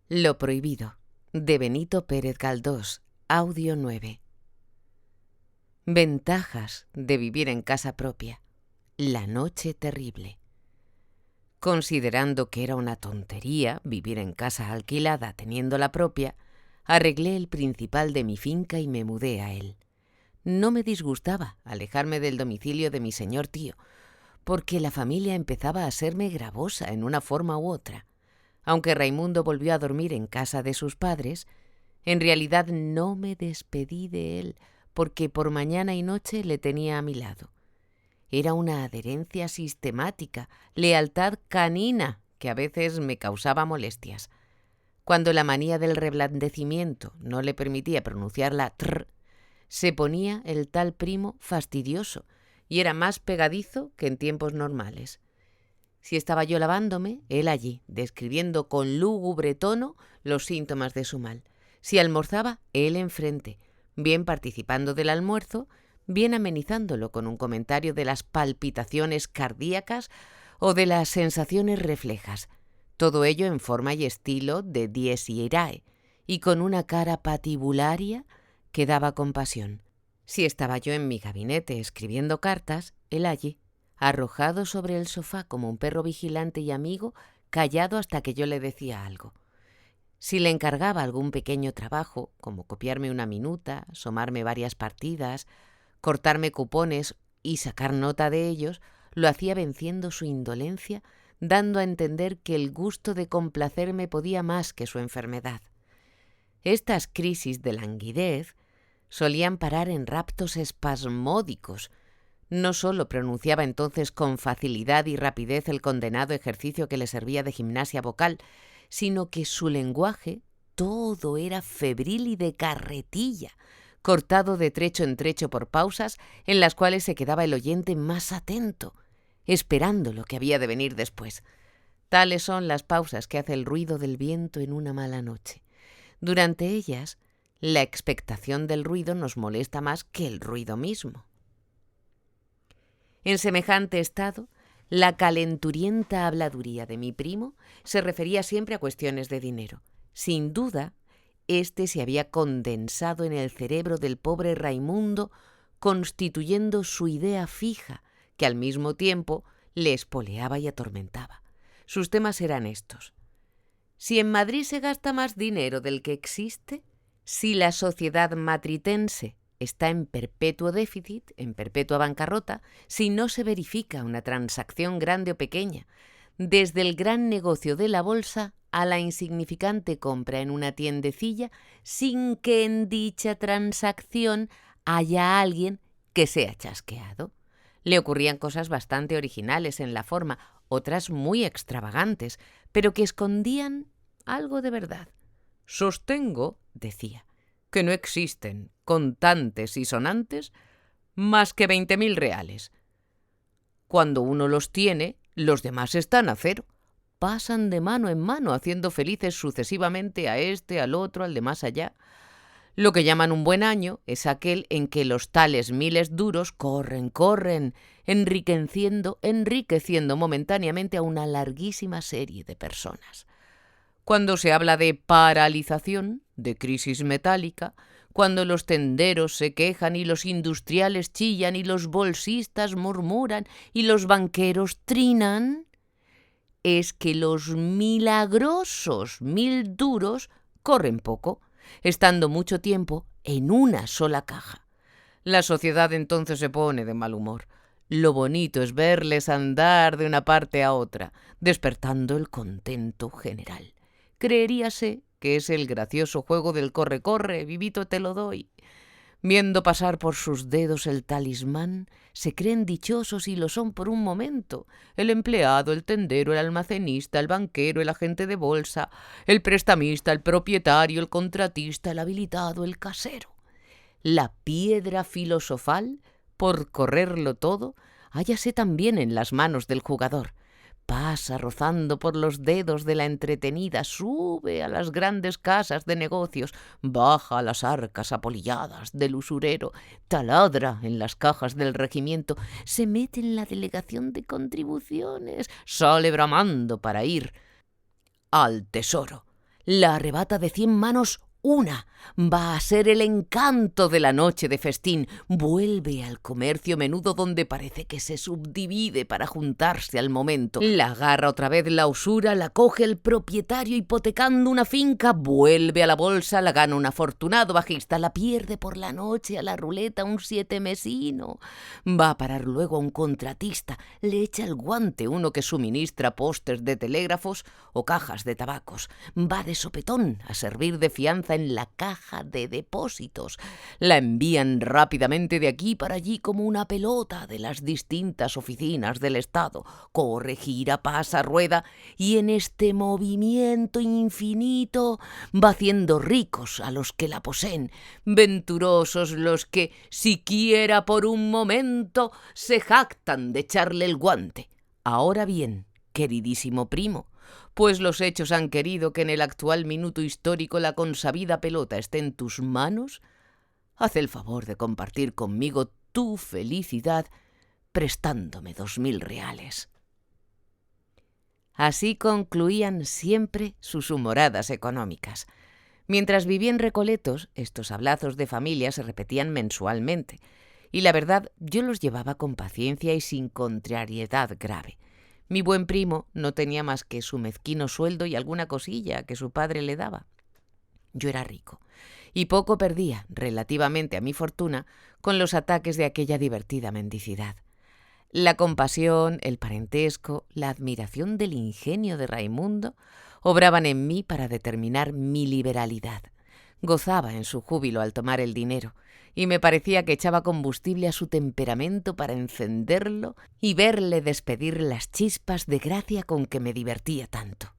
Lo prohibido, de Benito Pérez Galdós, audio 9. Ventajas de vivir en casa propia. La noche terrible. Considerando que era una tontería vivir en casa alquilada teniendo la propia, arreglé el principal de mi finca y me mudé a él. No me disgustaba alejarme del domicilio de mi señor tío, porque la familia empezaba a serme gravosa en una forma u otra. Aunque Raimundo volvió a dormir en casa de sus padres, en realidad no me despedí de él, porque por mañana y noche le tenía a mi lado. Era una adherencia sistemática, lealtad canina, que a veces me causaba molestias. Cuando la manía del reblandecimiento no le permitía pronunciar la tr, se ponía el tal primo fastidioso y era más pegadizo que en tiempos normales. Si estaba yo lavándome, él allí, describiendo con lúgubre tono los síntomas de su mal. Si almorzaba, él enfrente, bien participando del almuerzo, bien amenizándolo con un comentario de las palpitaciones cardíacas o de las sensaciones reflejas. Todo ello en forma y estilo de dies irae, y con una cara patibularia que daba compasión. Si estaba yo en mi gabinete escribiendo cartas, él allí, arrojado sobre el sofá como un perro vigilante y amigo, callado hasta que yo le decía algo. Si le encargaba algún pequeño trabajo, como copiarme una minuta, asomarme varias partidas, cortarme cupones y sacar nota de ellos, lo hacía venciendo su indolencia, dando a entender que el gusto de complacerme podía más que su enfermedad. Estas crisis de languidez solían parar en raptos espasmódicos. No solo pronunciaba entonces con facilidad y rapidez el condenado ejercicio que le servía de gimnasia vocal, sino que su lenguaje todo era febril y de carretilla, cortado de trecho en trecho por pausas en las cuales se quedaba el oyente más atento, esperando lo que había de venir después. Tales son las pausas que hace el ruido del viento en una mala noche. Durante ellas, la expectación del ruido nos molesta más que el ruido mismo. En semejante estado, la calenturienta habladuría de mi primo se refería siempre a cuestiones de dinero. Sin duda, éste se había condensado en el cerebro del pobre Raimundo, constituyendo su idea fija, que al mismo tiempo le espoleaba y atormentaba. Sus temas eran estos: si en Madrid se gasta más dinero del que existe, si la sociedad matritense está en perpetuo déficit, en perpetua bancarrota, si no se verifica una transacción grande o pequeña, desde el gran negocio de la bolsa a la insignificante compra en una tiendecilla, sin que en dicha transacción haya alguien que sea chasqueado. Le ocurrían cosas bastante originales en la forma, otras muy extravagantes, pero que escondían algo de verdad. Sostengo, decía, que no existen contantes y sonantes más que 20.000 reales. Cuando uno los tiene, los demás están a cero. Pasan de mano en mano, haciendo felices sucesivamente a este, al otro, al de más allá. Lo que llaman un buen año es aquel en que los tales miles duros corren, enriqueciendo momentáneamente a una larguísima serie de personas. Cuando se habla de paralización, de crisis metálica, cuando los tenderos se quejan y los industriales chillan y los bolsistas murmuran y los banqueros trinan, es que los milagrosos 1.000 duros corren poco, estando mucho tiempo en una sola caja. La sociedad entonces se pone de mal humor. Lo bonito es verles andar de una parte a otra, despertando el contento general. Creeríase que es el gracioso juego del corre, vivito te lo doy. Viendo pasar por sus dedos el talismán, se creen dichosos y lo son por un momento. El empleado, el tendero, el almacenista, el banquero, el agente de bolsa, el prestamista, el propietario, el contratista, el habilitado, el casero. La piedra filosofal, por correrlo todo, hállase también en las manos del jugador. Pasa rozando por los dedos de la entretenida, sube a las grandes casas de negocios, baja a las arcas apolilladas del usurero, taladra en las cajas del regimiento, se mete en la delegación de contribuciones, sale bramando para ir al tesoro. la arrebata de 100 manos una. Va a ser el encanto de la noche de festín. Vuelve al comercio menudo donde parece que se subdivide para juntarse al momento. La agarra otra vez la usura, la coge el propietario hipotecando una finca, vuelve a la bolsa, la gana un afortunado bajista, la pierde por la noche a la ruleta un 7mesino. Va a parar luego a un contratista, le echa el guante uno que suministra postes de telégrafos o cajas de tabacos. Va de sopetón a servir de fianza en la caja de depósitos. La envían rápidamente de aquí para allí como una pelota de las distintas oficinas del Estado. Corre, gira, pasa, rueda y en este movimiento infinito va haciendo ricos a los que la poseen, venturosos los que, siquiera por un momento, se jactan de echarle el guante. Ahora bien, queridísimo primo, pues los hechos han querido que en el actual minuto histórico la consabida pelota esté en tus manos, haz el favor de compartir conmigo tu felicidad prestándome 2000 reales. Así concluían siempre sus humoradas económicas. Mientras vivía en Recoletos, estos hablazos de familia se repetían mensualmente, y la verdad yo los llevaba con paciencia y sin contrariedad grave. Mi buen primo no tenía más que su mezquino sueldo y alguna cosilla que su padre le daba. Yo era rico, y poco perdía, relativamente a mi fortuna, con los ataques de aquella divertida mendicidad. La compasión, el parentesco, la admiración del ingenio de Raimundo obraban en mí para determinar mi liberalidad. Gozaba en su júbilo al tomar el dinero, y me parecía que echaba combustible a su temperamento para encenderlo y verle despedir las chispas de gracia con que me divertía tanto.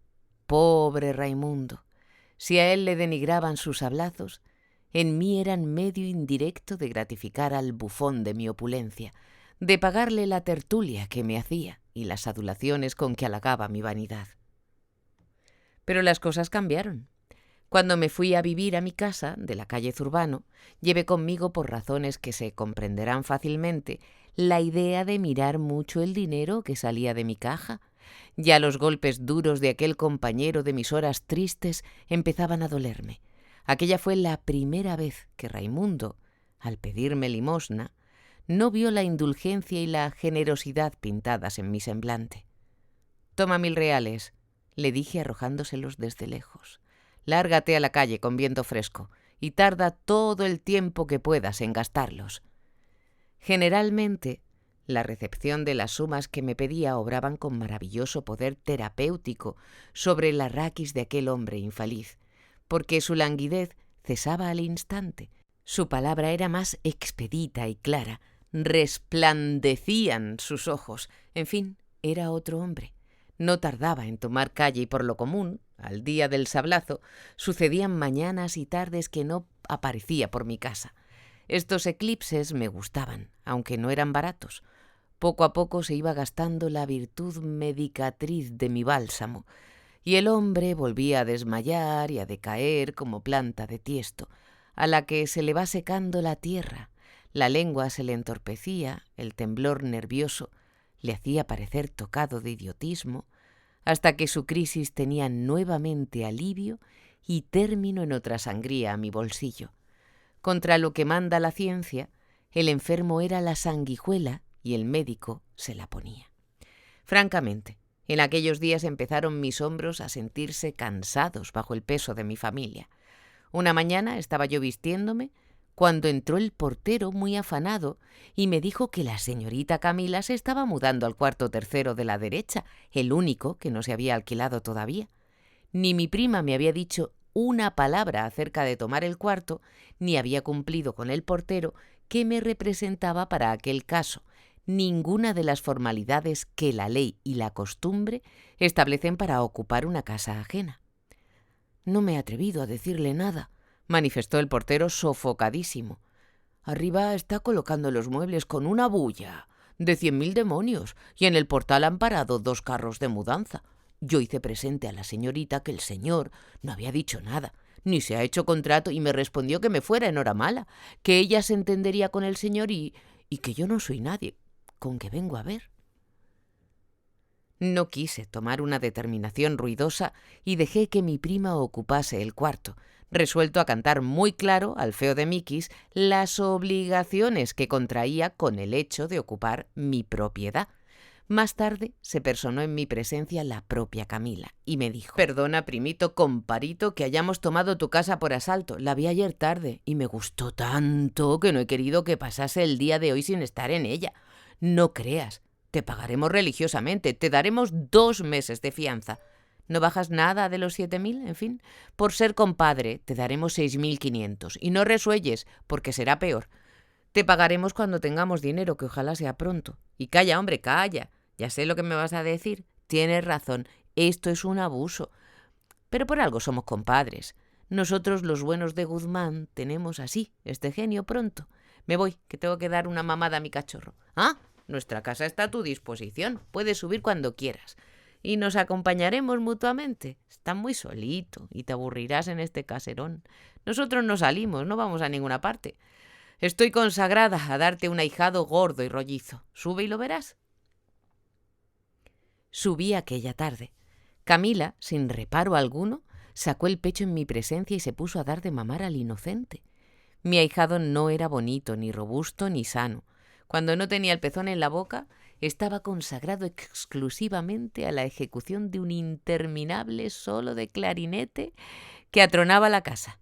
Pobre Raimundo, si a él le denigraban sus hablazos, en mí eran medio indirecto de gratificar al bufón de mi opulencia, de pagarle la tertulia que me hacía y las adulaciones con que halagaba mi vanidad. Pero las cosas cambiaron. Cuando me fui a vivir a mi casa de la calle Zurbano, llevé conmigo, por razones que se comprenderán fácilmente, la idea de mirar mucho el dinero que salía de mi caja. Ya los golpes duros de aquel compañero de mis horas tristes empezaban a dolerme. Aquella fue la primera vez que Raimundo, al pedirme limosna, no vio la indulgencia y la generosidad pintadas en mi semblante. «Toma 1000 reales», le dije arrojándoselos desde lejos. «Lárgate a la calle con viento fresco y tarda todo el tiempo que puedas en gastarlos». Generalmente, la recepción de las sumas que me pedía obraban con maravilloso poder terapéutico sobre la raquis de aquel hombre infeliz, porque su languidez cesaba al instante. Su palabra era más expedita y clara, resplandecían sus ojos. En fin, era otro hombre. No tardaba en tomar calle y por lo común, al día del sablazo, sucedían mañanas y tardes que no aparecía por mi casa. Estos eclipses me gustaban, aunque no eran baratos. Poco a poco se iba gastando la virtud medicatriz de mi bálsamo, y el hombre volvía a desmayar y a decaer como planta de tiesto, a la que se le va secando la tierra. La lengua se le entorpecía, el temblor nervioso le hacía parecer tocado de idiotismo, hasta que su crisis tenía nuevamente alivio y término en otra sangría a mi bolsillo. Contra lo que manda la ciencia, el enfermo era la sanguijuela y el médico se la ponía. Francamente, en aquellos días empezaron mis hombros a sentirse cansados bajo el peso de mi familia. Una mañana estaba yo vistiéndome cuando entró el portero muy afanado y me dijo que la señorita Camila se estaba mudando al cuarto tercero de la derecha, el único que no se había alquilado todavía. Ni mi prima me había dicho una palabra acerca de tomar el cuarto, ni había cumplido con el portero que me representaba para aquel caso ninguna de las formalidades que la ley y la costumbre establecen para ocupar una casa ajena. «No me he atrevido a decirle nada», manifestó el portero sofocadísimo. «Arriba está colocando los muebles con una bulla de 100.000 demonios y en el portal han parado 2 carros de mudanza. Yo hice presente a la señorita que el señor no había dicho nada, ni se ha hecho contrato y me respondió que me fuera en hora mala, que ella se entendería con el señor y que yo no soy nadie, con que vengo a ver». No quise tomar una determinación ruidosa y dejé que mi prima ocupase el cuarto, resuelto a cantar muy claro al feo de Mikis las obligaciones que contraía con el hecho de ocupar mi propiedad. Más tarde se personó en mi presencia la propia Camila y me dijo: «Perdona, primito comparito, que hayamos tomado tu casa por asalto. La vi ayer tarde y me gustó tanto que no he querido que pasase el día de hoy sin estar en ella. No creas, te pagaremos religiosamente, te daremos 2 meses de fianza. No bajas nada de los 7.000, en fin. Por ser compadre, te daremos 6.500. Y no resuelles, porque será peor. Te pagaremos cuando tengamos dinero, que ojalá sea pronto. Y calla, hombre, calla. Ya sé lo que me vas a decir. Tienes razón, esto es un abuso. Pero por algo somos compadres. Nosotros, los buenos de Guzmán, tenemos así este genio pronto. Me voy, que tengo que dar una mamada a mi cachorro. Ah, nuestra casa está a tu disposición. Puedes subir cuando quieras. Y nos acompañaremos mutuamente. Estás muy solito y te aburrirás en este caserón. Nosotros no salimos, no vamos a ninguna parte. Estoy consagrada a darte un ahijado gordo y rollizo. Sube y lo verás». Subí aquella tarde. Camila, sin reparo alguno, sacó el pecho en mi presencia y se puso a dar de mamar al inocente. Mi ahijado no era bonito, ni robusto, ni sano. Cuando no tenía el pezón en la boca, estaba consagrado exclusivamente a la ejecución de un interminable solo de clarinete que atronaba la casa.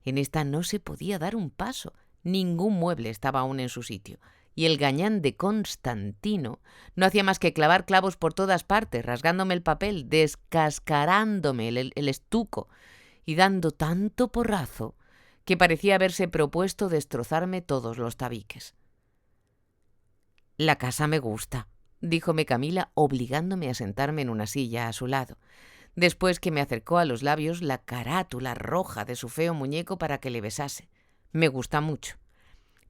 En esta no se podía dar un paso, ningún mueble estaba aún en su sitio, y el gañán de Constantino no hacía más que clavar clavos por todas partes, rasgándome el papel, descascarándome el estuco y dando tanto porrazo que parecía haberse propuesto destrozarme todos los tabiques. «La casa me gusta», díjome Camila, obligándome a sentarme en una silla a su lado, después que me acercó a los labios la carátula roja de su feo muñeco para que le besase. «Me gusta mucho.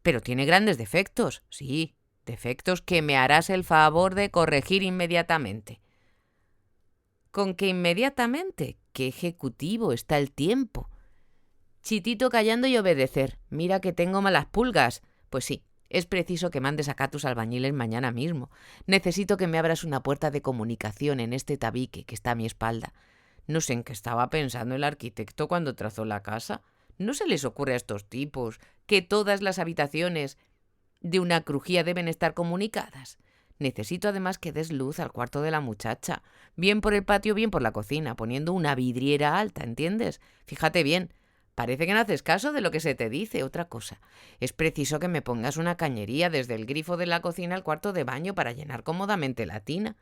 Pero tiene grandes defectos, sí, defectos que me harás el favor de corregir inmediatamente». «¿Con qué inmediatamente? ¡Qué ejecutivo está el tiempo! Chitito callando y obedecer. Mira que tengo malas pulgas. Pues sí, es preciso que mandes acá a tus albañiles mañana mismo. Necesito que me abras una puerta de comunicación en este tabique que está a mi espalda. No sé en qué estaba pensando el arquitecto cuando trazó la casa. ¿No se les ocurre a estos tipos que todas las habitaciones de una crujía deben estar comunicadas? Necesito además que des luz al cuarto de la muchacha, bien por el patio, bien por la cocina, poniendo una vidriera alta, ¿entiendes? Fíjate bien. Parece que no haces caso de lo que se te dice. Otra cosa, es preciso que me pongas una cañería desde el grifo de la cocina al cuarto de baño para llenar cómodamente la tina.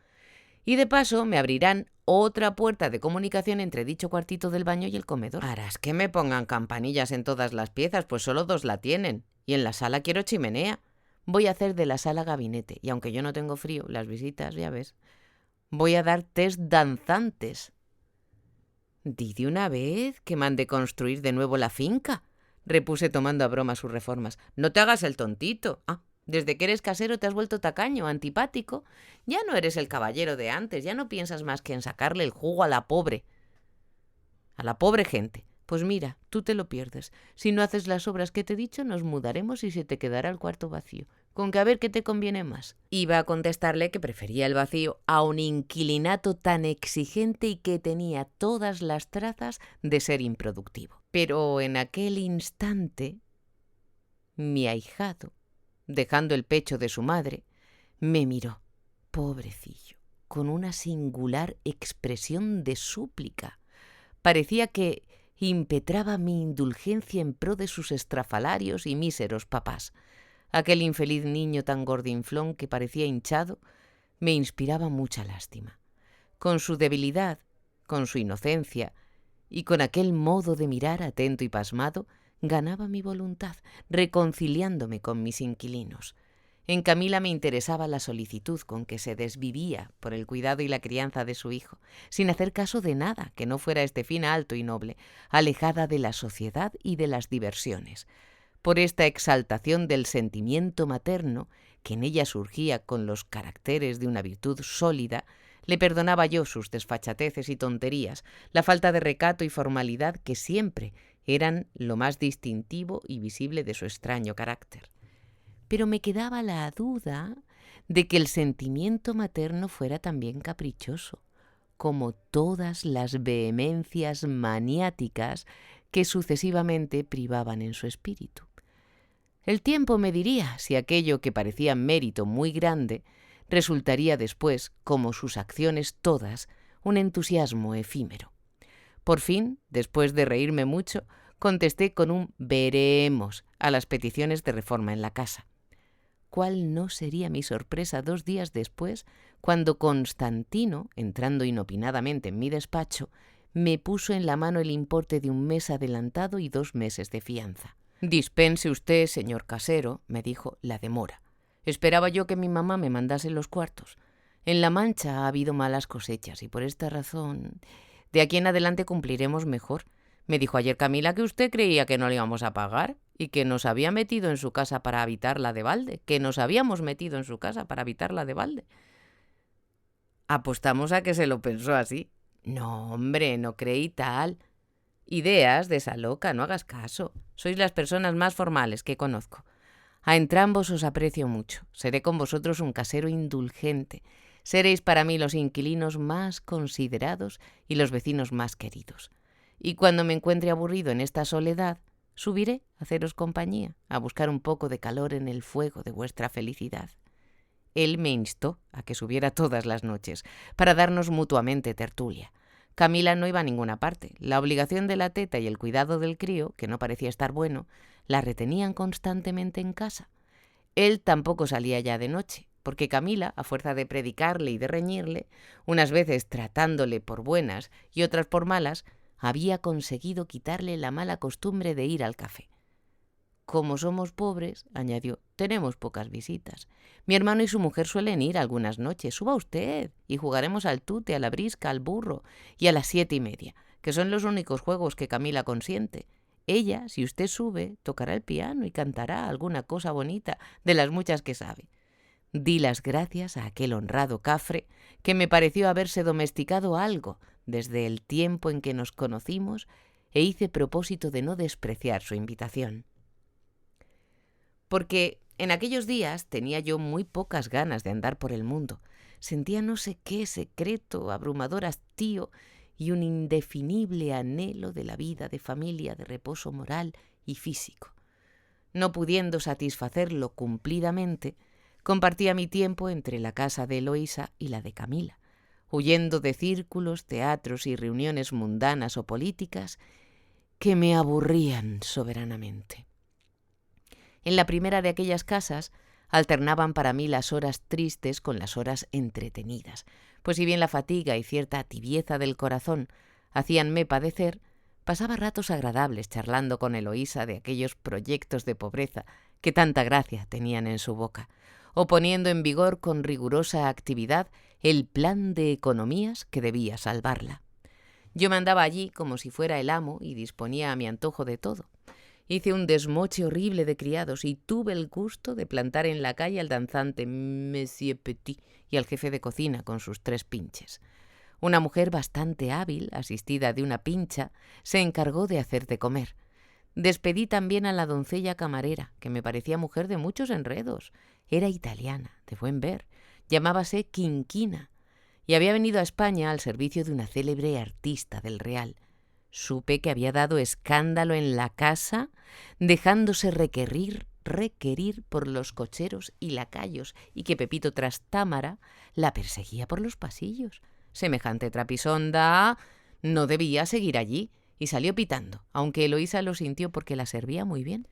Y de paso me abrirán otra puerta de comunicación entre dicho cuartito del baño y el comedor. Harás que me pongan campanillas en todas las piezas, pues solo 2 la tienen. Y en la sala quiero chimenea. Voy a hacer de la sala gabinete. Y aunque yo no tengo frío, las visitas, ya ves. Voy a dar test danzantes. «Di de una vez que mande construir de nuevo la finca», repuse tomando a broma sus reformas. «No te hagas el tontito. Ah, desde que eres casero te has vuelto tacaño, antipático. Ya no eres el caballero de antes, ya no piensas más que en sacarle el jugo a la pobre gente. Pues mira, tú te lo pierdes. Si no haces las obras que te he dicho, nos mudaremos y se te quedará el cuarto vacío. Con que a ver qué te conviene más». Iba a contestarle que prefería el vacío a un inquilinato tan exigente y que tenía todas las trazas de ser improductivo. Pero en aquel instante, mi ahijado, dejando el pecho de su madre, me miró, pobrecillo, con una singular expresión de súplica. Parecía que impetraba mi indulgencia en pro de sus estrafalarios y míseros papás. Aquel infeliz niño tan gordinflón que parecía hinchado me inspiraba mucha lástima. Con su debilidad, con su inocencia y con aquel modo de mirar atento y pasmado, ganaba mi voluntad, reconciliándome con mis inquilinos. En Camila me interesaba la solicitud con que se desvivía por el cuidado y la crianza de su hijo, sin hacer caso de nada que no fuera este fin alto y noble, alejada de la sociedad y de las diversiones. Por esta exaltación del sentimiento materno, que en ella surgía con los caracteres de una virtud sólida, le perdonaba yo sus desfachateces y tonterías, la falta de recato y formalidad que siempre eran lo más distintivo y visible de su extraño carácter. Pero me quedaba la duda de que el sentimiento materno fuera también caprichoso, como todas las vehemencias maniáticas que sucesivamente privaban en su espíritu. El tiempo me diría si aquello que parecía mérito muy grande resultaría después, como sus acciones todas, un entusiasmo efímero. Por fin, después de reírme mucho, contesté con un veremos a las peticiones de reforma en la casa. ¿Cuál no sería mi sorpresa 2 días después, cuando Constantino, entrando inopinadamente en mi despacho, me puso en la mano el importe de un mes adelantado y 2 meses de fianza? «Dispense usted, señor casero», me dijo, «la demora. Esperaba yo que mi mamá me mandase los cuartos. En La Mancha ha habido malas cosechas y por esta razón... De aquí en adelante cumpliremos mejor. Me dijo ayer Camila que usted creía que no le íbamos a pagar y que nos había metido en su casa para habitarla de balde, que nos habíamos metido en su casa para habitarla de balde». Apostamos a que se lo pensó así. «No, hombre, no creí tal. Ideas de esa loca, no hagas caso. Sois las personas más formales que conozco. A entrambos os aprecio mucho. Seré con vosotros un casero indulgente. Seréis para mí los inquilinos más considerados y los vecinos más queridos. Y cuando me encuentre aburrido en esta soledad, subiré a haceros compañía, a buscar un poco de calor en el fuego de vuestra felicidad». Él me instó a que subiera todas las noches, para darnos mutuamente tertulia. Camila no iba a ninguna parte. La obligación de la teta y el cuidado del crío, que no parecía estar bueno, la retenían constantemente en casa. Él tampoco salía ya de noche, porque Camila, a fuerza de predicarle y de reñirle, unas veces tratándole por buenas y otras por malas, había conseguido quitarle la mala costumbre de ir al café. «Como somos pobres», añadió, «tenemos pocas visitas. Mi hermano y su mujer suelen ir algunas noches. Suba usted y jugaremos al tute, a la brisca, al burro y a las 7:30, que son los únicos juegos que Camila consiente. Ella, si usted sube, tocará el piano y cantará alguna cosa bonita de las muchas que sabe». Di las gracias a aquel honrado cafre que me pareció haberse domesticado algo desde el tiempo en que nos conocimos e hice propósito de no despreciar su invitación. Porque en aquellos días tenía yo muy pocas ganas de andar por el mundo. Sentía no sé qué secreto, abrumador hastío y un indefinible anhelo de la vida de familia, de reposo moral y físico. No pudiendo satisfacerlo cumplidamente, compartía mi tiempo entre la casa de Eloísa y la de Camila, huyendo de círculos, teatros y reuniones mundanas o políticas que me aburrían soberanamente. En la primera de aquellas casas alternaban para mí las horas tristes con las horas entretenidas, pues si bien la fatiga y cierta tibieza del corazón hacíanme padecer, pasaba ratos agradables charlando con Eloísa de aquellos proyectos de pobreza que tanta gracia tenían en su boca, o poniendo en vigor con rigurosa actividad el plan de economías que debía salvarla. Yo me andaba allí como si fuera el amo y disponía a mi antojo de todo. Hice un desmoche horrible de criados y tuve el gusto de plantar en la calle al danzante Monsieur Petit y al jefe de cocina con sus 3 pinches. Una mujer bastante hábil, asistida de una pincha, se encargó de hacer de comer. Despedí también a la doncella camarera, que me parecía mujer de muchos enredos. Era italiana, de buen ver, llamábase Quinquina, y había venido a España al servicio de una célebre artista del Real. Supe que había dado escándalo en la casa, dejándose requerir por los cocheros y lacayos, y que Pepito Trastámara la perseguía por los pasillos. Semejante trapisonda no debía seguir allí, y salió pitando, aunque Eloísa lo sintió porque la servía muy bien.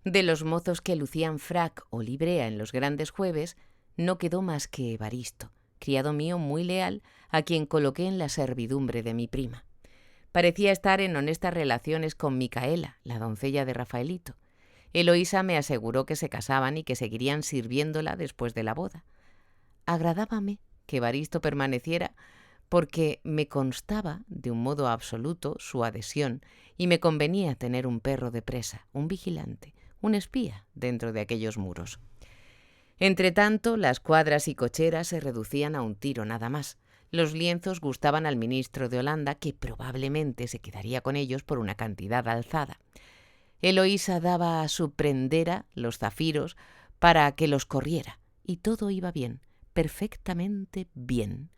De los mozos que lucían frac o librea en los grandes jueves, no quedó más que Evaristo, criado mío muy leal, a quien coloqué en la servidumbre de mi prima. Parecía estar en honestas relaciones con Micaela, la doncella de Rafaelito. Eloísa me aseguró que se casaban y que seguirían sirviéndola después de la boda. Agradábame que Evaristo permaneciera porque me constaba de un modo absoluto su adhesión y me convenía tener un perro de presa, un vigilante, un espía dentro de aquellos muros. Entretanto, las cuadras y cocheras se reducían a un tiro nada más. Los lienzos gustaban al ministro de Holanda, que probablemente se quedaría con ellos por una cantidad alzada. Eloísa daba a su prendera los zafiros para que los corriera, y todo iba bien, perfectamente bien.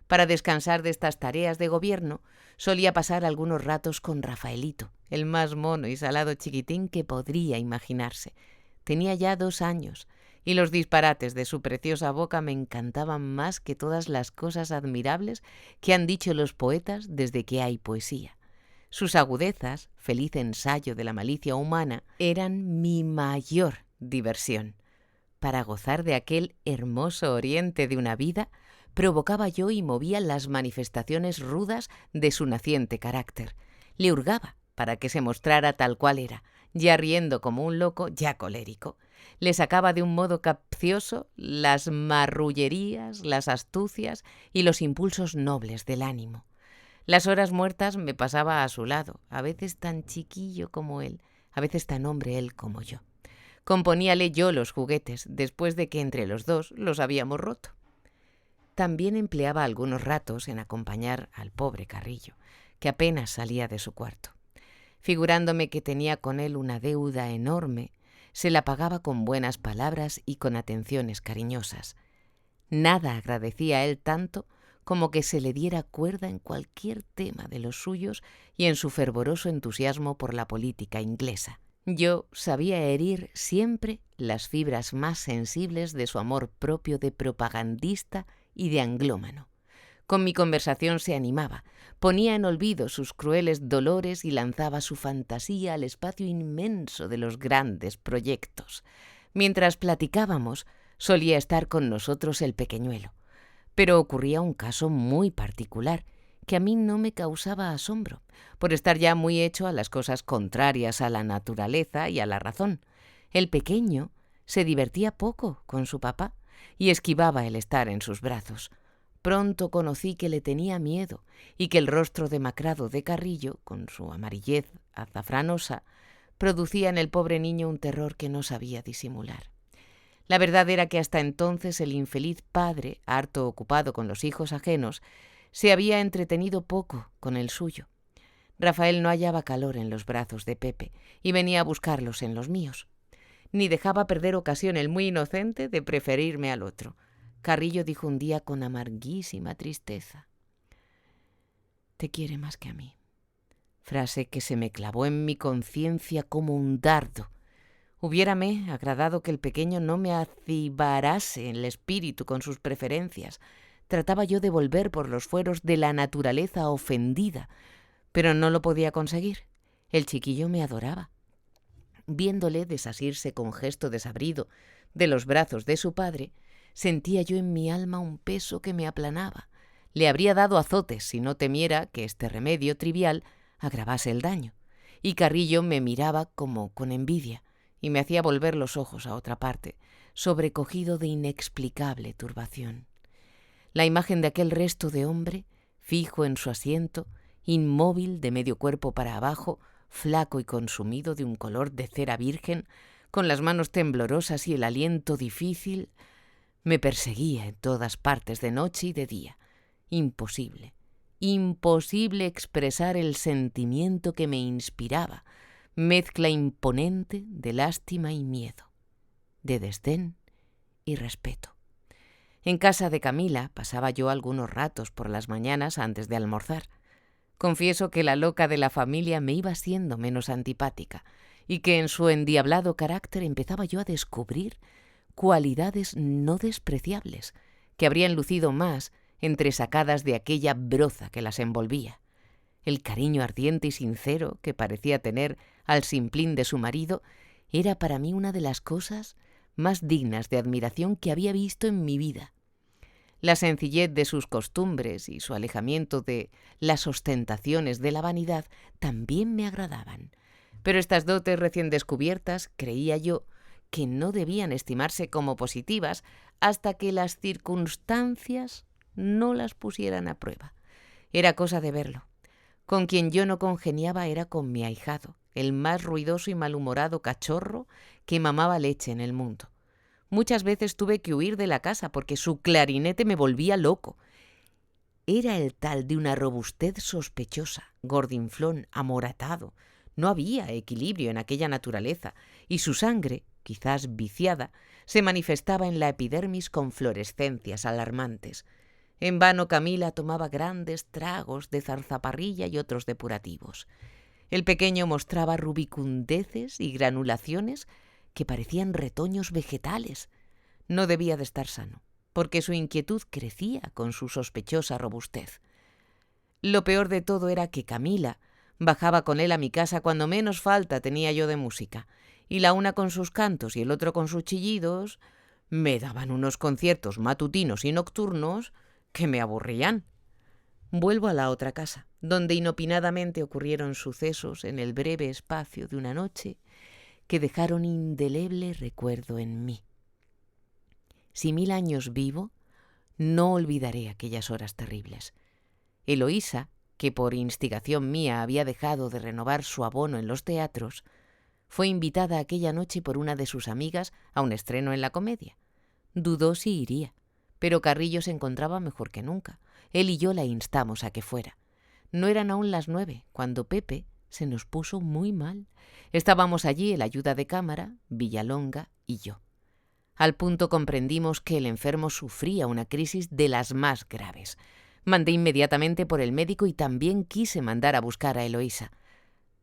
Para descansar de estas tareas de gobierno, solía pasar algunos ratos con Rafaelito, el más mono y salado chiquitín que podría imaginarse. Tenía ya 2 años, y los disparates de su preciosa boca me encantaban más que todas las cosas admirables que han dicho los poetas desde que hay poesía. Sus agudezas, feliz ensayo de la malicia humana, eran mi mayor diversión. Para gozar de aquel hermoso oriente de una vida, provocaba yo y movía las manifestaciones rudas de su naciente carácter. Le hurgaba para que se mostrara tal cual era, ya riendo como un loco, ya colérico. Le sacaba de un modo capcioso las marrullerías, las astucias y los impulsos nobles del ánimo. Las horas muertas me pasaba a su lado, a veces tan chiquillo como él, a veces tan hombre él como yo. Componíale yo los juguetes, después de que entre los dos los habíamos roto. También empleaba algunos ratos en acompañar al pobre Carrillo, que apenas salía de su cuarto. Figurándome que tenía con él una deuda enorme, se la pagaba con buenas palabras y con atenciones cariñosas. Nada agradecía a él tanto como que se le diera cuerda en cualquier tema de los suyos y en su fervoroso entusiasmo por la política inglesa. Yo sabía herir siempre las fibras más sensibles de su amor propio de propagandista y de anglómano. Con mi conversación se animaba, ponía en olvido sus crueles dolores y lanzaba su fantasía al espacio inmenso de los grandes proyectos. Mientras platicábamos, solía estar con nosotros el pequeñuelo. Pero ocurría un caso muy particular, que a mí no me causaba asombro, por estar ya muy hecho a las cosas contrarias a la naturaleza y a la razón. El pequeño se divertía poco con su papá y esquivaba el estar en sus brazos. Pronto conocí que le tenía miedo y que el rostro demacrado de Carrillo, con su amarillez azafranosa, producía en el pobre niño un terror que no sabía disimular. La verdad era que hasta entonces el infeliz padre, harto ocupado con los hijos ajenos, se había entretenido poco con el suyo. Rafael no hallaba calor en los brazos de Pepe y venía a buscarlos en los míos. Ni dejaba perder ocasión el muy inocente de preferirme al otro. Carrillo dijo un día con amarguísima tristeza: «Te quiere más que a mí», frase que se me clavó en mi conciencia como un dardo. Hubiérame agradado que el pequeño no me acibarase el espíritu con sus preferencias. Trataba yo de volver por los fueros de la naturaleza ofendida, pero no lo podía conseguir. El chiquillo me adoraba. Viéndole desasirse con gesto desabrido de los brazos de su padre, sentía yo en mi alma un peso que me aplanaba. Le habría dado azotes si no temiera que este remedio trivial agravase el daño. Y Carrillo me miraba como con envidia y me hacía volver los ojos a otra parte, sobrecogido de inexplicable turbación. La imagen de aquel resto de hombre, fijo en su asiento, inmóvil de medio cuerpo para abajo, flaco y consumido de un color de cera virgen, con las manos temblorosas y el aliento difícil, me perseguía en todas partes de noche y de día. Imposible, imposible expresar el sentimiento que me inspiraba, mezcla imponente de lástima y miedo, de desdén y respeto. En casa de Camila pasaba yo algunos ratos por las mañanas antes de almorzar. Confieso que la loca de la familia me iba siendo menos antipática y que en su endiablado carácter empezaba yo a descubrir cualidades no despreciables que habrían lucido más entresacadas de aquella broza que las envolvía. El cariño ardiente y sincero que parecía tener al simplín de su marido era para mí una de las cosas más dignas de admiración que había visto en mi vida. La sencillez de sus costumbres y su alejamiento de las ostentaciones de la vanidad también me agradaban. Pero estas dotes recién descubiertas creía yo que no debían estimarse como positivas hasta que las circunstancias no las pusieran a prueba. Era cosa de verlo. Con quien yo no congeniaba era con mi ahijado, el más ruidoso y malhumorado cachorro que mamaba leche en el mundo. Muchas veces tuve que huir de la casa porque su clarinete me volvía loco. Era el tal de una robustez sospechosa, gordinflón, amoratado. No había equilibrio en aquella naturaleza, y su sangre, quizás viciada, se manifestaba en la epidermis con fluorescencias alarmantes. En vano Camila tomaba grandes tragos de zarzaparrilla y otros depurativos. El pequeño mostraba rubicundeces y granulaciones que parecían retoños vegetales. No debía de estar sano, porque su inquietud crecía con su sospechosa robustez. Lo peor de todo era que Camila bajaba con él a mi casa cuando menos falta tenía yo de música, y la una con sus cantos y el otro con sus chillidos me daban unos conciertos matutinos y nocturnos que me aburrían. Vuelvo a la otra casa, donde inopinadamente ocurrieron sucesos en el breve espacio de una noche que dejaron indeleble recuerdo en mí. Si 1000 años vivo, no olvidaré aquellas horas terribles. Eloísa, que por instigación mía había dejado de renovar su abono en los teatros, fue invitada aquella noche por una de sus amigas a un estreno en la comedia. Dudó si iría, pero Carrillo se encontraba mejor que nunca. Él y yo la instamos a que fuera. No eran aún las 9 cuando Pepe se nos puso muy mal. Estábamos allí el ayuda de cámara, Villalonga y yo. Al punto comprendimos que el enfermo sufría una crisis de las más graves. Mandé inmediatamente por el médico y también quise mandar a buscar a Eloísa.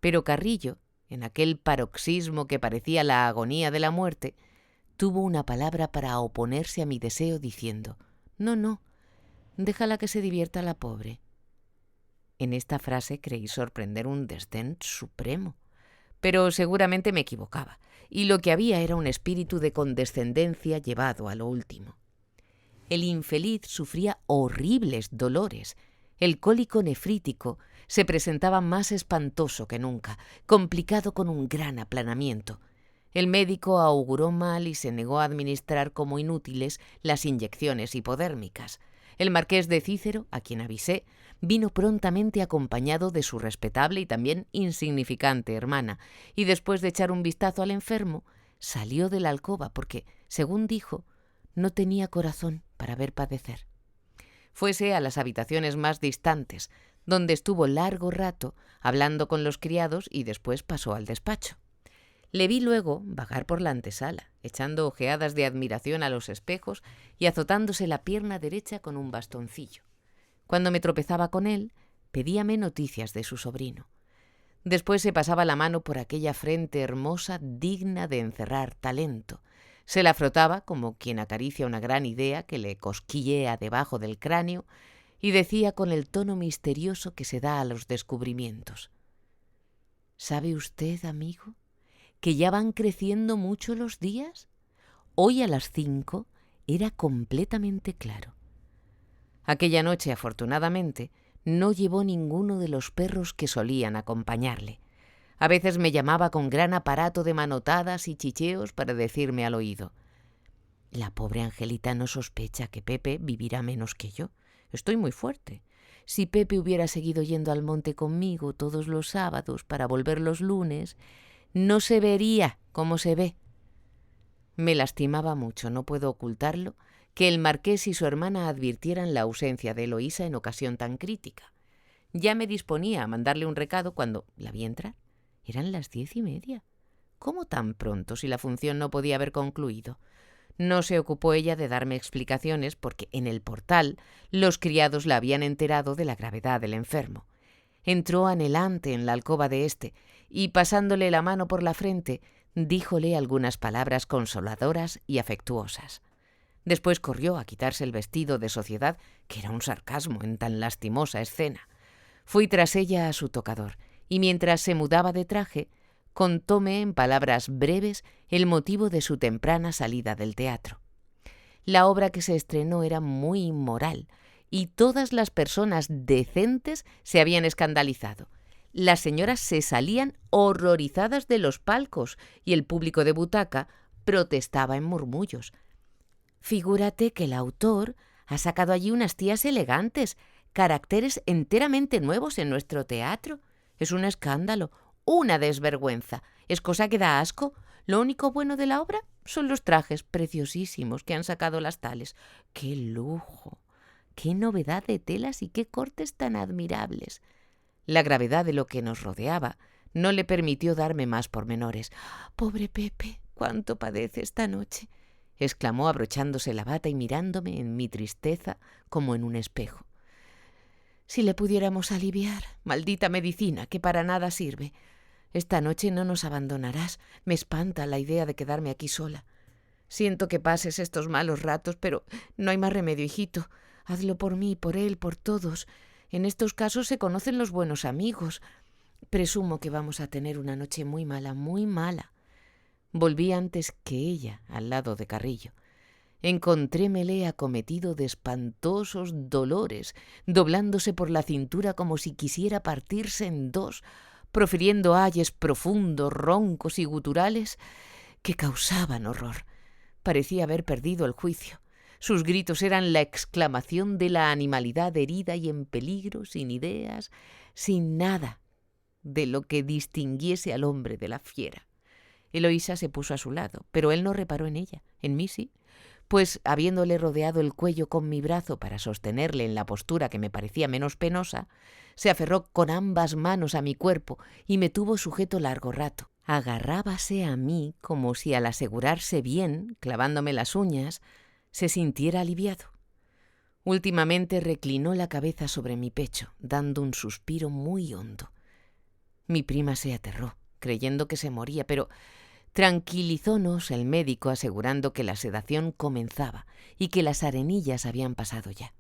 Pero Carrillo, en aquel paroxismo que parecía la agonía de la muerte, tuvo una palabra para oponerse a mi deseo diciendo: «No, déjala que se divierta la pobre». En esta frase creí sorprender un desdén supremo, pero seguramente me equivocaba, y lo que había era un espíritu de condescendencia llevado a lo último. El infeliz sufría horribles dolores. El cólico nefrítico se presentaba más espantoso que nunca, complicado con un gran aplanamiento. El médico auguró mal y se negó a administrar como inútiles las inyecciones hipodérmicas. El marqués de Cícero, a quien avisé, vino prontamente acompañado de su respetable y también insignificante hermana, y después de echar un vistazo al enfermo, salió de la alcoba porque, según dijo, no tenía corazón para ver padecer. Fuese a las habitaciones más distantes, donde estuvo largo rato hablando con los criados y después pasó al despacho. Le vi luego vagar por la antesala, echando ojeadas de admiración a los espejos y azotándose la pierna derecha con un bastoncillo. Cuando me tropezaba con él, pedíame noticias de su sobrino. Después se pasaba la mano por aquella frente hermosa digna de encerrar talento. Se la frotaba como quien acaricia una gran idea que le cosquillea debajo del cráneo y decía con el tono misterioso que se da a los descubrimientos: «¿Sabe usted, amigo, que ya van creciendo mucho los días? Hoy a las 5 era completamente claro». Aquella noche, afortunadamente, no llevó ninguno de los perros que solían acompañarle. A veces me llamaba con gran aparato de manotadas y chicheos para decirme al oído: «La pobre Angelita no sospecha que Pepe vivirá menos que yo. Estoy muy fuerte. Si Pepe hubiera seguido yendo al monte conmigo todos los sábados para volver los lunes, no se vería como se ve». Me lastimaba mucho, no puedo ocultarlo, que el marqués y su hermana advirtieran la ausencia de Eloísa en ocasión tan crítica. Ya me disponía a mandarle un recado cuando la vi entrar. Eran las 10:30. ¿Cómo tan pronto si la función no podía haber concluido? No se ocupó ella de darme explicaciones porque en el portal los criados la habían enterado de la gravedad del enfermo. Entró anhelante en la alcoba de éste y, pasándole la mano por la frente, díjole algunas palabras consoladoras y afectuosas. Después corrió a quitarse el vestido de sociedad, que era un sarcasmo en tan lastimosa escena. Fui tras ella a su tocador, y mientras se mudaba de traje, contóme en palabras breves el motivo de su temprana salida del teatro. La obra que se estrenó era muy inmoral, y todas las personas decentes se habían escandalizado. Las señoras se salían horrorizadas de los palcos, y el público de butaca protestaba en murmullos. «Figúrate que el autor ha sacado allí unas tías elegantes, caracteres enteramente nuevos en nuestro teatro. Es un escándalo, una desvergüenza. Es cosa que da asco. Lo único bueno de la obra son los trajes preciosísimos que han sacado las tales. ¡Qué lujo! ¡Qué novedad de telas y qué cortes tan admirables!». La gravedad de lo que nos rodeaba no le permitió darme más pormenores. «Pobre Pepe, cuánto padece esta noche», exclamó abrochándose la bata y mirándome en mi tristeza como en un espejo. «Si le pudiéramos aliviar, maldita medicina que para nada sirve. Esta noche no nos abandonarás. Me espanta la idea de quedarme aquí sola. Siento que pases estos malos ratos, pero no hay más remedio, hijito. Hazlo por mí, por él, por todos. En estos casos se conocen los buenos amigos. Presumo que vamos a tener una noche muy mala, muy mala». Volví antes que ella al lado de Carrillo. Encontrémele acometido de espantosos dolores, doblándose por la cintura como si quisiera partirse en dos, profiriendo ayes profundos, roncos y guturales que causaban horror. Parecía haber perdido el juicio. Sus gritos eran la exclamación de la animalidad herida y en peligro, sin ideas, sin nada de lo que distinguiese al hombre de la fiera. Eloísa se puso a su lado, pero él no reparó en ella. En mí sí, pues habiéndole rodeado el cuello con mi brazo para sostenerle en la postura que me parecía menos penosa, se aferró con ambas manos a mi cuerpo y me tuvo sujeto largo rato. Agarrábase a mí como si al asegurarse bien, clavándome las uñas, se sintiera aliviado. Últimamente reclinó la cabeza sobre mi pecho, dando un suspiro muy hondo. Mi prima se aterró, creyendo que se moría, pero tranquilizónos el médico asegurando que la sedación comenzaba y que las arenillas habían pasado ya.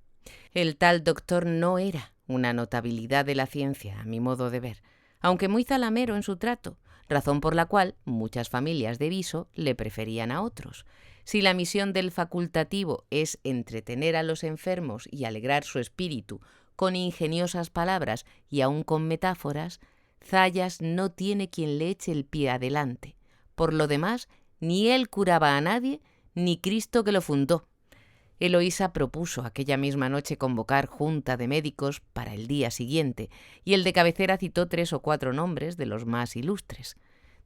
El tal doctor no era una notabilidad de la ciencia, a mi modo de ver, aunque muy zalamero en su trato, razón por la cual muchas familias de Viso le preferían a otros. Si la misión del facultativo es entretener a los enfermos y alegrar su espíritu con ingeniosas palabras y aun con metáforas, Zayas no tiene quien le eche el pie adelante. Por lo demás, ni él curaba a nadie, ni Cristo que lo fundó. Eloísa propuso aquella misma noche convocar junta de médicos para el día siguiente, y el de cabecera citó 3 o 4 nombres de los más ilustres.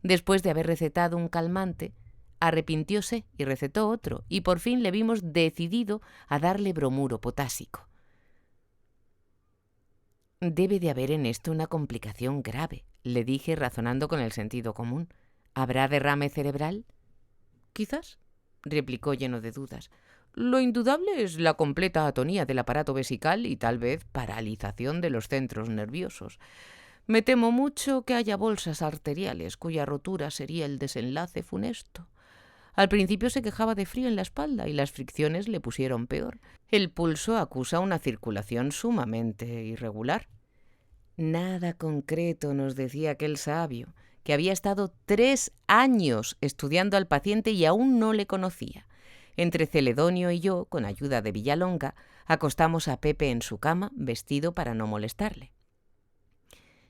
Después de haber recetado un calmante, arrepintióse y recetó otro, y por fin le vimos decidido a darle bromuro potásico. «Debe de haber en esto una complicación grave», le dije razonando con el sentido común. «¿Habrá derrame cerebral?» «Quizás», replicó lleno de dudas. «Lo indudable es la completa atonía del aparato vesical y tal vez paralización de los centros nerviosos. Me temo mucho que haya bolsas arteriales cuya rotura sería el desenlace funesto. Al principio se quejaba de frío en la espalda y las fricciones le pusieron peor. El pulso acusa una circulación sumamente irregular». Nada concreto, nos decía aquel sabio, que había estado 3 años estudiando al paciente y aún no le conocía. Entre Celedonio y yo, con ayuda de Villalonga, acostamos a Pepe en su cama, vestido para no molestarle.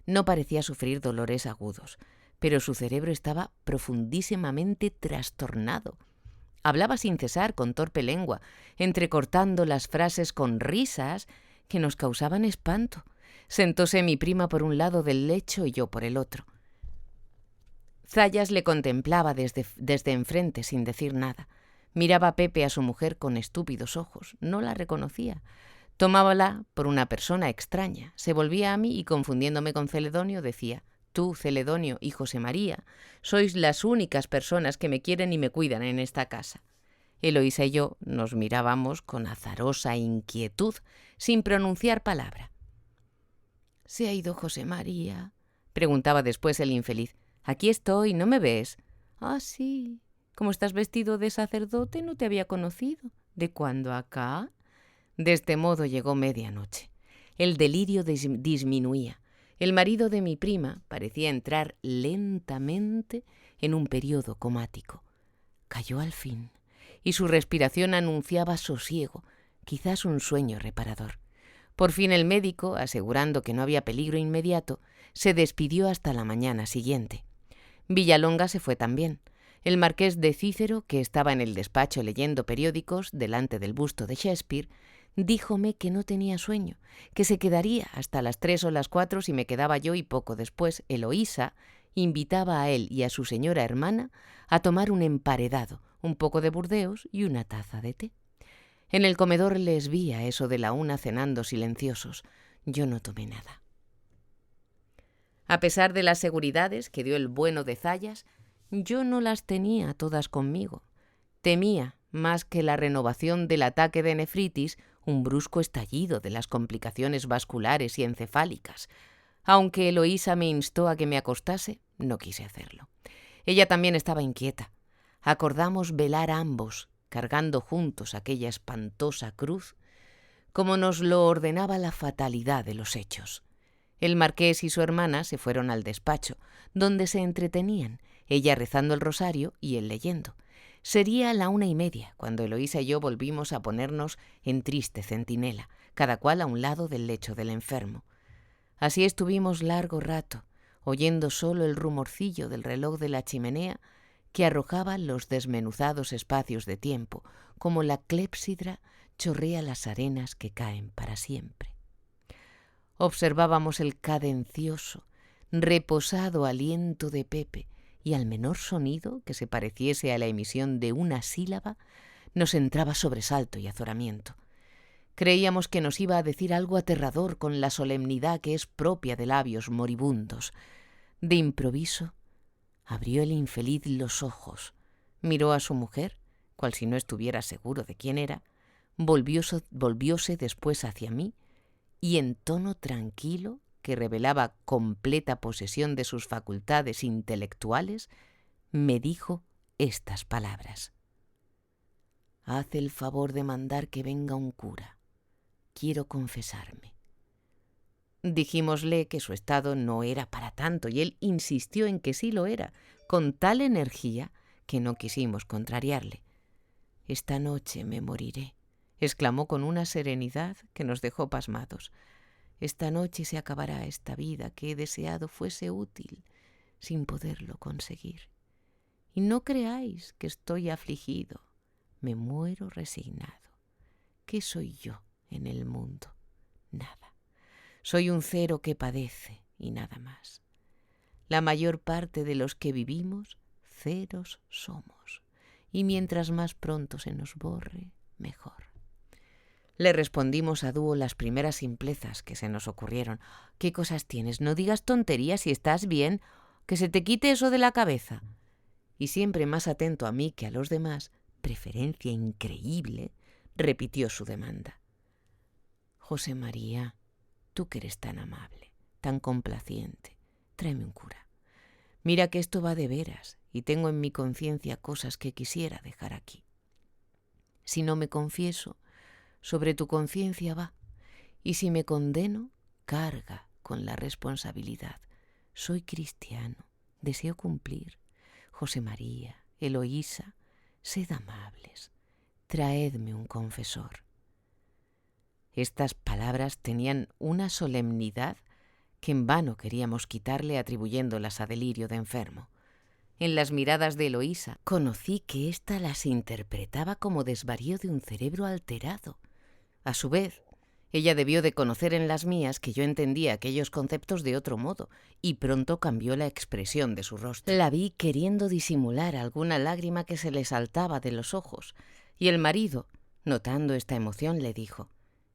No parecía sufrir dolores agudos, pero su cerebro estaba profundísimamente trastornado. Hablaba sin cesar, con torpe lengua, entrecortando las frases con risas que nos causaban espanto. Sentóse mi prima por un lado del lecho y yo por el otro. Zayas le contemplaba desde enfrente sin decir nada. Miraba a Pepe, a su mujer, con estúpidos ojos. No la reconocía. Tomábala por una persona extraña. Se volvía a mí y, confundiéndome con Celedonio, decía: «Tú, Celedonio y José María, sois las únicas personas que me quieren y me cuidan en esta casa». Eloísa y yo nos mirábamos con azarosa inquietud, sin pronunciar palabra. «¿Se ha ido José María?», preguntaba después el infeliz. «Aquí estoy, ¿no me ves?». «Ah, sí. Como estás vestido de sacerdote, no te había conocido. ¿De cuándo acá?». De este modo llegó medianoche. El delirio disminuía. El marido de mi prima parecía entrar lentamente en un periodo comático. Cayó al fin, y su respiración anunciaba sosiego, quizás un sueño reparador. Por fin el médico, asegurando que no había peligro inmediato, se despidió hasta la mañana siguiente. Villalonga se fue también. El marqués de Cícero, que estaba en el despacho leyendo periódicos delante del busto de Shakespeare, díjome que no tenía sueño, que se quedaría hasta las 3 o las 4 si me quedaba yo, y poco después Eloísa invitaba a él y a su señora hermana a tomar un emparedado, un poco de Burdeos y una taza de té. En el comedor les vi a eso de la 1 cenando silenciosos. Yo no tomé nada. A pesar de las seguridades que dio el bueno de Zayas, Yo no las tenía todas conmigo. Temía, más que la renovación del ataque de nefritis, un brusco estallido de las complicaciones vasculares y encefálicas. Aunque Eloísa me instó a que me acostase, no quise hacerlo. Ella también estaba inquieta. Acordamos velar ambos, cargando juntos aquella espantosa cruz, como nos lo ordenaba la fatalidad de los hechos. El marqués y su hermana se fueron al despacho, donde se entretenían, ella rezando el rosario y él leyendo. Sería la 1:30 cuando Eloísa y yo volvimos a ponernos en triste centinela, cada cual a un lado del lecho del enfermo. Así estuvimos largo rato, oyendo solo el rumorcillo del reloj de la chimenea que arrojaba los desmenuzados espacios de tiempo, como la clepsidra chorrea las arenas que caen para siempre. Observábamos el cadencioso, reposado aliento de Pepe, y al menor sonido que se pareciese a la emisión de una sílaba, nos entraba sobresalto y azoramiento. Creíamos que nos iba a decir algo aterrador con la solemnidad que es propia de labios moribundos. De improviso, abrió el infeliz los ojos, miró a su mujer, cual si no estuviera seguro de quién era, volvióse después hacia mí y en tono tranquilo, que revelaba completa posesión de sus facultades intelectuales, me dijo estas palabras: «Haz el favor de mandar que venga un cura. Quiero confesarme». Dijímosle que su estado no era para tanto y él insistió en que sí lo era, con tal energía que no quisimos contrariarle. «Esta noche me moriré», exclamó con una serenidad que nos dejó pasmados. «Esta noche se acabará esta vida que he deseado fuese útil, sin poderlo conseguir. Y no creáis que estoy afligido, me muero resignado. ¿Qué soy yo en el mundo? Nada. Soy un cero que padece y nada más. La mayor parte de los que vivimos, ceros somos, y mientras más pronto se nos borre, mejor». Le respondimos a dúo las primeras simplezas que se nos ocurrieron. «¿Qué cosas tienes? No digas tonterías si estás bien, que se te quite eso de la cabeza». Y siempre más atento a mí que a los demás, preferencia increíble, repitió su demanda. «José María, tú que eres tan amable, tan complaciente, tráeme un cura. Mira que esto va de veras y tengo en mi conciencia cosas que quisiera dejar aquí. Si no me confieso, sobre tu conciencia va, y si me condeno, carga con la responsabilidad. Soy cristiano, deseo cumplir. José María, Eloísa, sed amables, traedme un confesor». Estas palabras tenían una solemnidad que en vano queríamos quitarle atribuyéndolas a delirio de enfermo. En las miradas de Eloísa conocí que ésta las interpretaba como desvarío de un cerebro alterado. A su vez, ella debió de conocer en las mías que yo entendía aquellos conceptos de otro modo, y pronto cambió la expresión de su rostro. La vi queriendo disimular alguna lágrima que se le saltaba de los ojos, y el marido, notando esta emoción, le dijo: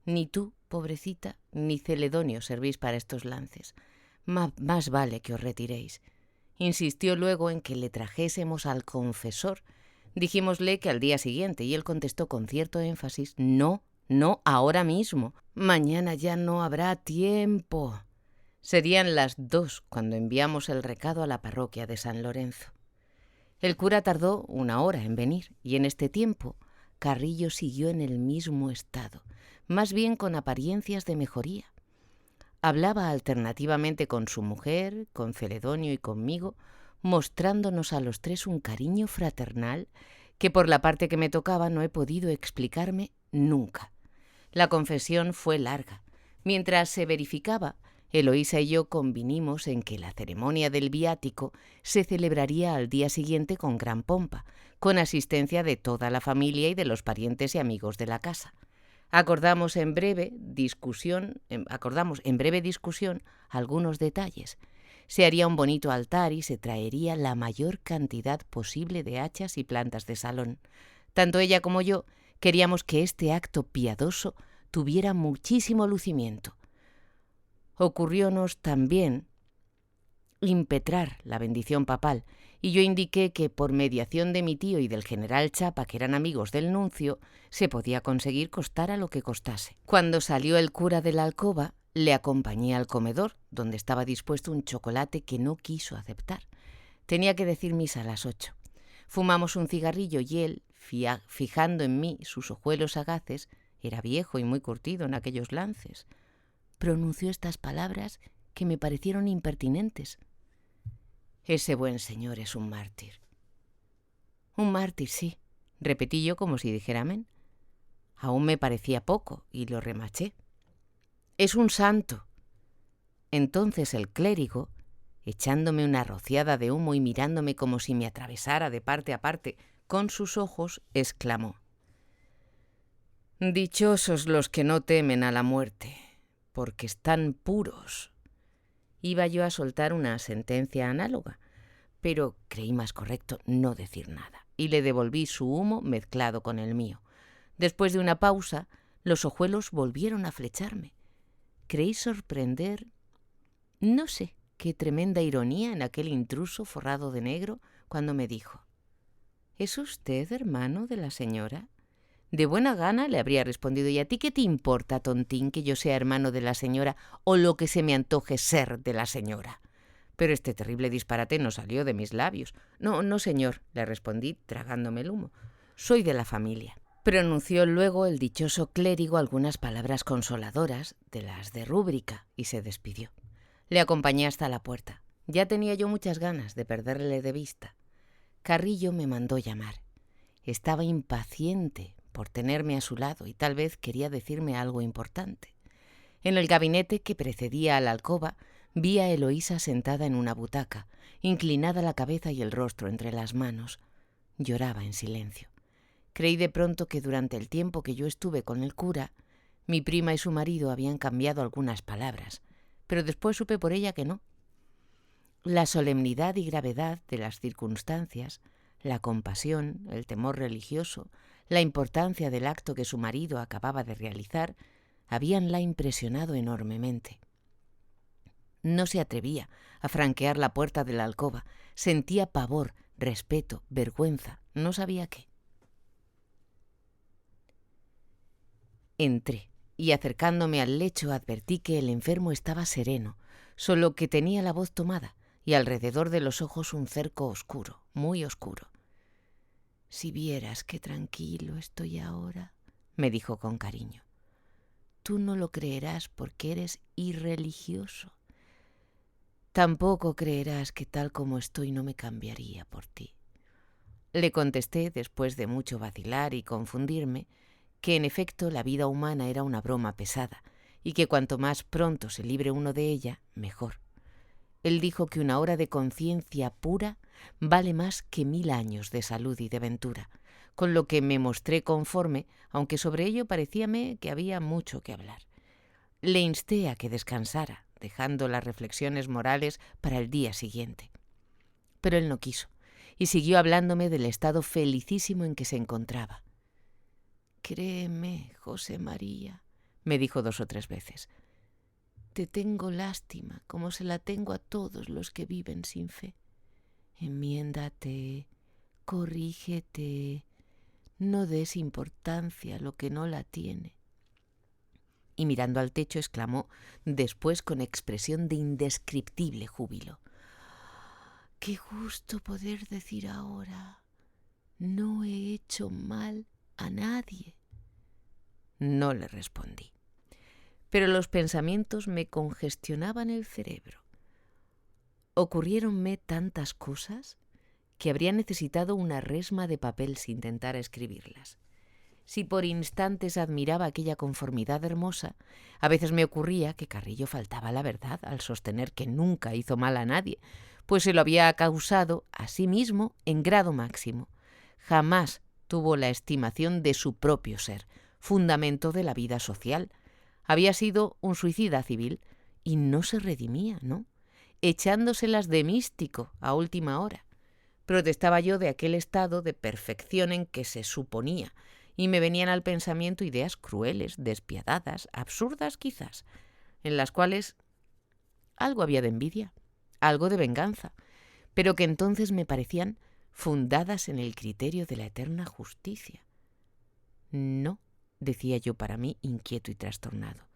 «Ni tú, pobrecita, ni Celedonio servís para estos lances. Más vale que os retiréis». Insistió luego en que le trajésemos al confesor. Dijímosle que al día siguiente, y él contestó con cierto énfasis: «No, ahora mismo. Mañana ya no habrá tiempo». Serían las 2 cuando enviamos el recado a la parroquia de San Lorenzo. El cura tardó 1 hora en venir, y en este tiempo Carrillo siguió en el mismo estado, más bien con apariencias de mejoría. Hablaba alternativamente con su mujer, con Celedonio y conmigo, mostrándonos a los tres un cariño fraternal que por la parte que me tocaba no he podido explicarme nunca. La confesión fue larga. Mientras se verificaba, Eloísa y yo convinimos en que la ceremonia del viático se celebraría al día siguiente con gran pompa, con asistencia de toda la familia y de los parientes y amigos de la casa. Acordamos en breve discusión algunos detalles. Se haría un bonito altar y se traería la mayor cantidad posible de hachas y plantas de salón. Tanto ella como yo queríamos que este acto piadoso tuviera muchísimo lucimiento. Ocurriónos también impetrar la bendición papal, y yo indiqué que por mediación de mi tío y del general Chapa, que eran amigos del nuncio, se podía conseguir costara lo que costase. Cuando salió el cura de la alcoba, le acompañé al comedor, donde estaba dispuesto un chocolate que no quiso aceptar. Tenía que decir misa a las 8. Fumamos un cigarrillo y él, fijando en mí sus ojuelos sagaces, era viejo y muy curtido en aquellos lances, pronunció estas palabras que me parecieron impertinentes. Ese buen señor es un mártir. Un mártir, sí, repetí yo como si dijera amén. Aún me parecía poco y lo remaché. Es un santo. Entonces el clérigo, echándome una rociada de humo y mirándome como si me atravesara de parte a parte con sus ojos, exclamó: «Dichosos los que no temen a la muerte, porque están puros». Iba yo a soltar una sentencia análoga, pero creí más correcto no decir nada, y le devolví su humo mezclado con el mío. Después de una pausa, los ojuelos volvieron a flecharme. Creí sorprender, no sé qué tremenda ironía en aquel intruso forrado de negro, cuando me dijo: «¿Es usted hermano de la señora?». De buena gana le habría respondido: «¿Y a ti qué te importa, tontín, que yo sea hermano de la señora o lo que se me antoje ser de la señora?». Pero este terrible disparate no salió de mis labios. No, señor», le respondí, tragándome el humo. «Soy de la familia». Pronunció luego el dichoso clérigo algunas palabras consoladoras, de las de rúbrica, y se despidió. Le acompañé hasta la puerta. Ya tenía yo muchas ganas de perderle de vista. Carrillo me mandó llamar. Estaba impaciente por tenerme a su lado y tal vez quería decirme algo importante. En el gabinete que precedía a la alcoba vi a Eloísa sentada en una butaca, inclinada la cabeza y el rostro entre las manos. Lloraba en silencio. Creí de pronto que durante el tiempo que yo estuve con el cura, mi prima y su marido habían cambiado algunas palabras, pero después supe por ella que no. La solemnidad y gravedad de las circunstancias, la compasión, el temor religioso, la importancia del acto que su marido acababa de realizar, habíanla impresionado enormemente. No se atrevía a franquear la puerta de la alcoba. Sentía pavor, respeto, vergüenza, no sabía qué. Entré y, acercándome al lecho, advertí que el enfermo estaba sereno, solo que tenía la voz tomada y alrededor de los ojos un cerco oscuro, muy oscuro. «Si vieras qué tranquilo estoy ahora», me dijo con cariño. «Tú no lo creerás porque eres irreligioso. Tampoco creerás que tal como estoy no me cambiaría por ti». Le contesté, después de mucho vacilar y confundirme, que en efecto la vida humana era una broma pesada y que cuanto más pronto se libre uno de ella, mejor. Él dijo que una hora de conciencia pura vale más que 1000 años de salud y de ventura, con lo que me mostré conforme, aunque sobre ello parecíame que había mucho que hablar. Le insté a que descansara, dejando las reflexiones morales para el día siguiente. Pero él no quiso, y siguió hablándome del estado felicísimo en que se encontraba. «Créeme, José María», me dijo 2 o 3 veces, «te tengo lástima, como se la tengo a todos los que viven sin fe. Enmiéndate, corrígete, no des importancia a lo que no la tiene». Y mirando al techo exclamó después con expresión de indescriptible júbilo: «Qué gusto poder decir ahora: no he hecho mal a nadie». No le respondí, pero los pensamientos me congestionaban el cerebro. Ocurriéronme tantas cosas que habría necesitado una resma de papel si intentara escribirlas. Si por instantes admiraba aquella conformidad hermosa, a veces me ocurría que Carrillo faltaba a la verdad al sostener que nunca hizo mal a nadie, pues se lo había causado a sí mismo en grado máximo. Jamás tuvo la estimación de su propio ser, fundamento de la vida social. Había sido un suicida civil y no se redimía, ¿no?, echándoselas de místico a última hora. Protestaba yo de aquel estado de perfección en que se suponía, y me venían al pensamiento ideas crueles, despiadadas, absurdas quizás, en las cuales algo había de envidia, algo de venganza, pero que entonces me parecían fundadas en el criterio de la eterna justicia. No, decía yo para mí, inquieto y trastornado.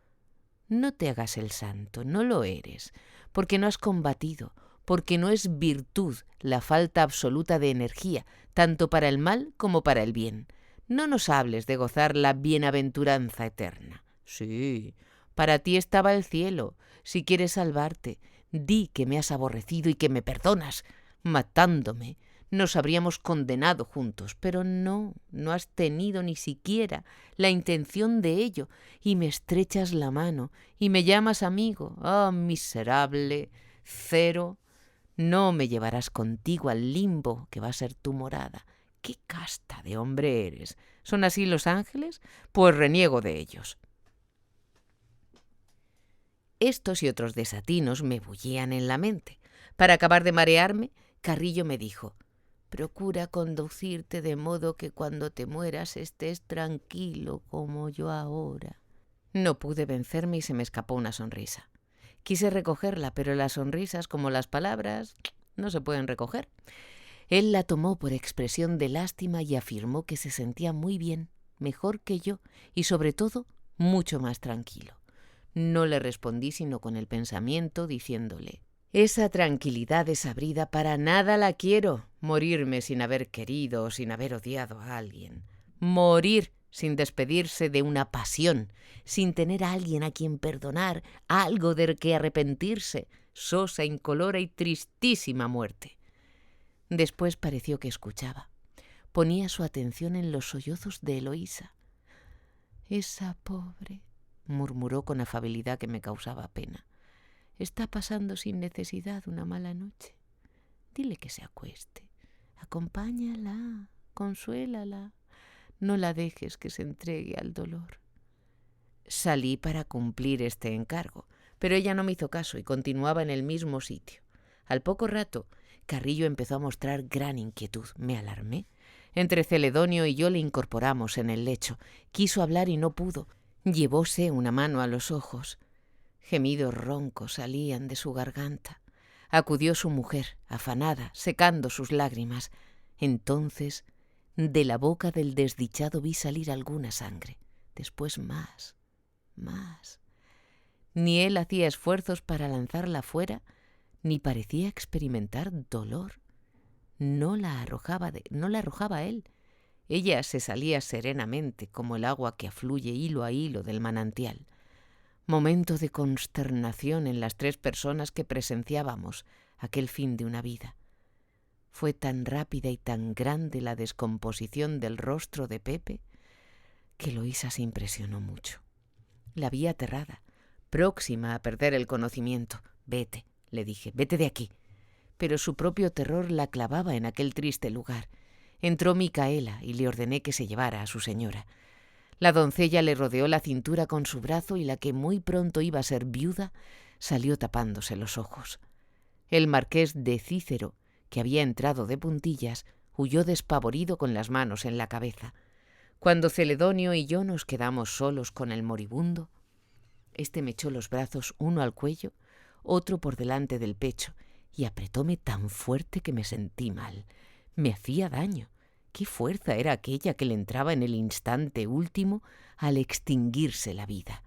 No te hagas el santo, no lo eres, porque no has combatido, porque no es virtud la falta absoluta de energía, tanto para el mal como para el bien. No nos hables de gozar la bienaventuranza eterna. Sí, para ti estaba el cielo. Si quieres salvarte, di que me has aborrecido y que me perdonas. Matándome, nos habríamos condenado juntos, pero no has tenido ni siquiera la intención de ello, y me estrechas la mano y me llamas amigo. ¡Ah, miserable! Cero. No me llevarás contigo al limbo que va a ser tu morada. ¡Qué casta de hombre eres! ¿Son así los ángeles? Pues reniego de ellos. Estos y otros desatinos me bullían en la mente. Para acabar de marearme, Carrillo me dijo: procura conducirte de modo que cuando te mueras estés tranquilo como yo ahora. No pude vencerme y se me escapó una sonrisa. Quise recogerla, pero las sonrisas, como las palabras, no se pueden recoger. Él la tomó por expresión de lástima y afirmó que se sentía muy bien, mejor que yo, y sobre todo mucho más tranquilo. No le respondí sino con el pensamiento, diciéndole: esa tranquilidad desabrida para nada la quiero. Morirme sin haber querido o sin haber odiado a alguien. Morir sin despedirse de una pasión, sin tener a alguien a quien perdonar, algo de que arrepentirse. Sosa, incolora y tristísima muerte. Después pareció que escuchaba. Ponía su atención en los sollozos de Eloísa. Esa pobre, murmuró con afabilidad que me causaba pena. Está pasando sin necesidad una mala noche. Dile que se acueste. Acompáñala, consuélala. No la dejes que se entregue al dolor. Salí para cumplir este encargo, pero ella no me hizo caso y continuaba en el mismo sitio. Al poco rato, Carrillo empezó a mostrar gran inquietud. Me alarmé. Entre Celedonio y yo le incorporamos en el lecho. Quiso hablar y no pudo. Llevóse una mano a los ojos. Gemidos roncos salían de su garganta. Acudió su mujer, afanada, secando sus lágrimas. Entonces, de la boca del desdichado vi salir alguna sangre. Después más. Ni él hacía esfuerzos para lanzarla fuera, ni parecía experimentar dolor. No la arrojaba él. Ella se salía serenamente, como el agua que afluye hilo a hilo del manantial. Momento de consternación en las tres personas que presenciábamos aquel fin de una vida. Fue tan rápida y tan grande la descomposición del rostro de Pepe que Eloísa se impresionó mucho. La vi aterrada, próxima a perder el conocimiento. Vete, le dije, vete de aquí. Pero su propio terror la clavaba en aquel triste lugar. Entró Micaela y le ordené que se llevara a su señora. La doncella le rodeó la cintura con su brazo y la que muy pronto iba a ser viuda salió tapándose los ojos. El marqués de Cícero, que había entrado de puntillas, huyó despavorido con las manos en la cabeza. Cuando Celedonio y yo nos quedamos solos con el moribundo, este me echó los brazos uno al cuello, otro por delante del pecho, y apretóme tan fuerte que me sentí mal. Me hacía daño. ¿Qué fuerza era aquella que le entraba en el instante último al extinguirse la vida?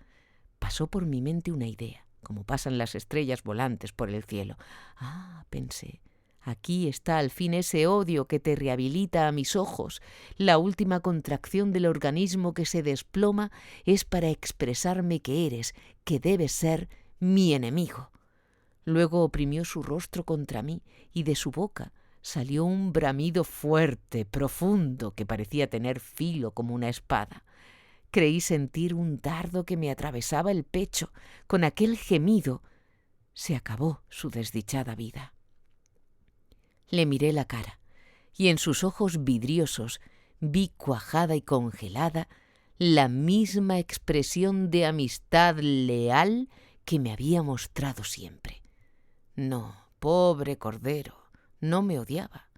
Pasó por mi mente una idea, como pasan las estrellas volantes por el cielo. Ah, pensé, aquí está al fin ese odio que te rehabilita a mis ojos. La última contracción del organismo que se desploma es para expresarme que eres, que debes ser, mi enemigo. Luego oprimió su rostro contra mí y de su boca salió un bramido fuerte, profundo, que parecía tener filo como una espada. Creí sentir un dardo que me atravesaba el pecho. Con aquel gemido se acabó su desdichada vida. Le miré la cara y en sus ojos vidriosos vi cuajada y congelada la misma expresión de amistad leal que me había mostrado siempre. No, pobre cordero, no me odiaba.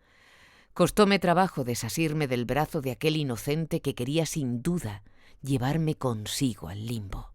Costóme trabajo desasirme del brazo de aquel inocente que quería sin duda llevarme consigo al limbo.